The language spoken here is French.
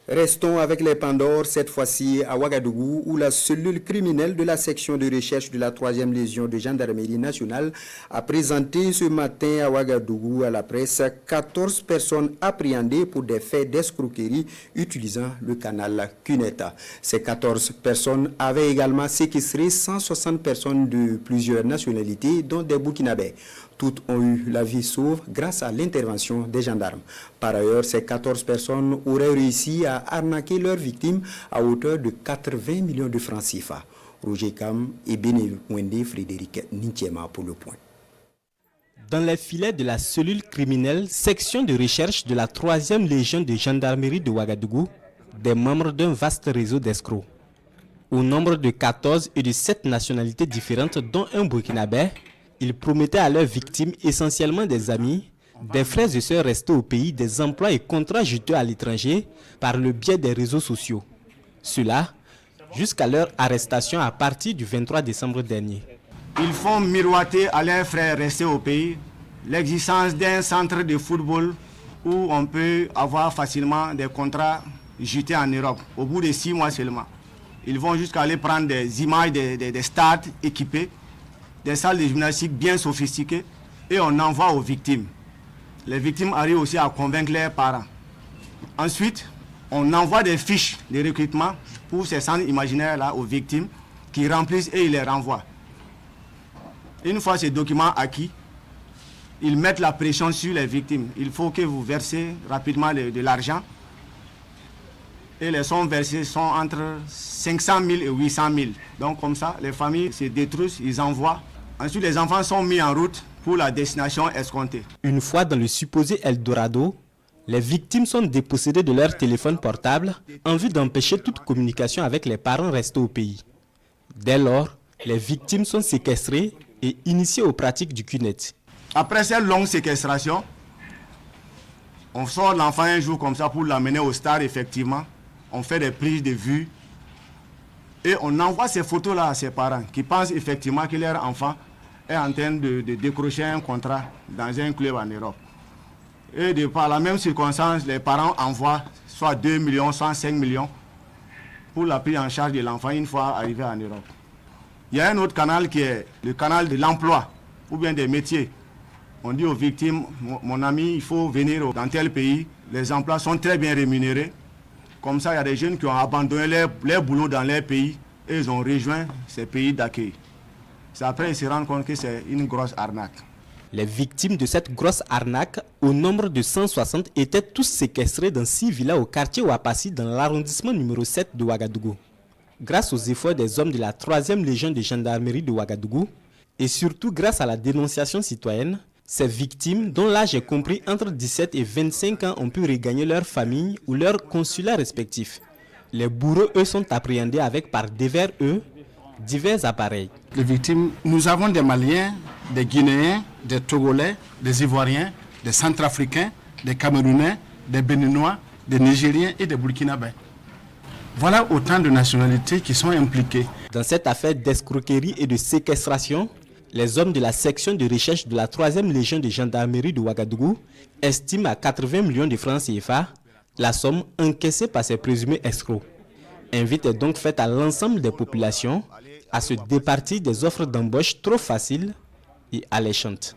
Restons avec les Pandores, cette fois-ci à Ouagadougou, où la cellule criminelle de la section de recherche de la 3e Légion de gendarmerie nationale a présenté ce matin à Ouagadougou à la presse 14 personnes appréhendées pour des faits d'escroquerie utilisant le canal Cuneta. Ces 14 personnes avaient également séquestré 160 personnes de plusieurs nationalités, dont des Burkinabés. Toutes ont eu la vie sauve grâce à l'intervention des gendarmes. Par ailleurs, ces 14 personnes auraient réussi à arnaquer leurs victimes à hauteur de 80 millions de francs CFA. Roger Kam et Bénéwende Frédéric Nintiema pour le point. Dans les filets de la cellule criminelle, section de recherche de la 3e Légion de gendarmerie de Ouagadougou, des membres d'un vaste réseau d'escrocs. Au nombre de 14 et de 7 nationalités différentes, dont un Burkinabé, ils promettaient à leurs victimes, essentiellement des amis, des frères et sœurs restés au pays, des emplois et contrats juteux à l'étranger par le biais des réseaux sociaux. Cela jusqu'à leur arrestation à partir du 23 décembre dernier. Ils font miroiter à leurs frères restés au pays l'existence d'un centre de football où on peut avoir facilement des contrats jutés en Europe, au bout de 6 mois seulement. Ils vont jusqu'à aller prendre des images des stades équipés, des salles de gymnastique bien sophistiquées, et on envoie aux victimes. Les victimes arrivent aussi à convaincre leurs parents. Ensuite, on envoie des fiches de recrutement pour ces centres imaginaires-là aux victimes qui remplissent et ils les renvoient. Une fois ces documents acquis, ils mettent la pression sur les victimes. Il faut que vous versez rapidement de l'argent. Et les sommes versées sont entre 500 000 et 800 000. Donc comme ça, les familles se détruisent, ils envoient. Ensuite, les enfants sont mis en route pour la destination escomptée. Une fois dans le supposé Eldorado, les victimes sont dépossédées de leur téléphone portable en vue d'empêcher toute communication avec les parents restés au pays. Dès lors, les victimes sont séquestrées et initiées aux pratiques du CUNET. Après cette longue séquestration, on sort l'enfant un jour comme ça pour l'amener au stade, effectivement. On fait des prises de vue et on envoie ces photos-là à ses parents qui pensent effectivement que leur enfant est en train de décrocher un contrat dans un club en Europe. Et par la même circonstance, les parents envoient soit 2 millions, soit 5 millions pour la prise en charge de l'enfant une fois arrivé en Europe. Il y a un autre canal qui est le canal de l'emploi ou bien des métiers. On dit aux victimes, mon ami, il faut venir dans tel pays, les emplois sont très bien rémunérés. Comme ça, il y a des jeunes qui ont abandonné leur boulot dans leur pays et ils ont rejoint ces pays d'accueil. C'est après qu'ils se rendent compte que c'est une grosse arnaque. Les victimes de cette grosse arnaque, au nombre de 160, étaient tous séquestrés dans 6 villas au quartier Ouapassi dans l'arrondissement numéro 7 de Ouagadougou. Grâce aux efforts des hommes de la 3e Légion de gendarmerie de Ouagadougou et surtout grâce à la dénonciation citoyenne, ces victimes, dont l'âge est compris entre 17 et 25 ans, ont pu regagner leur famille ou leur consulat respectif. Les bourreaux, eux, sont appréhendés avec par devers divers appareils. Les victimes, nous avons des Maliens, des Guinéens, des Togolais, des Ivoiriens, des Centrafricains, des Camerounais, des Béninois, des Nigériens et des Burkinabés. Voilà autant de nationalités qui sont impliquées. Dans cette affaire d'escroquerie et de séquestration, les hommes de la section de recherche de la 3e Légion de gendarmerie de Ouagadougou estiment à 80 millions de francs CFA la somme encaissée par ces présumés escrocs. Invite est donc faite à l'ensemble des populations à se départir des offres d'embauche trop faciles et alléchantes.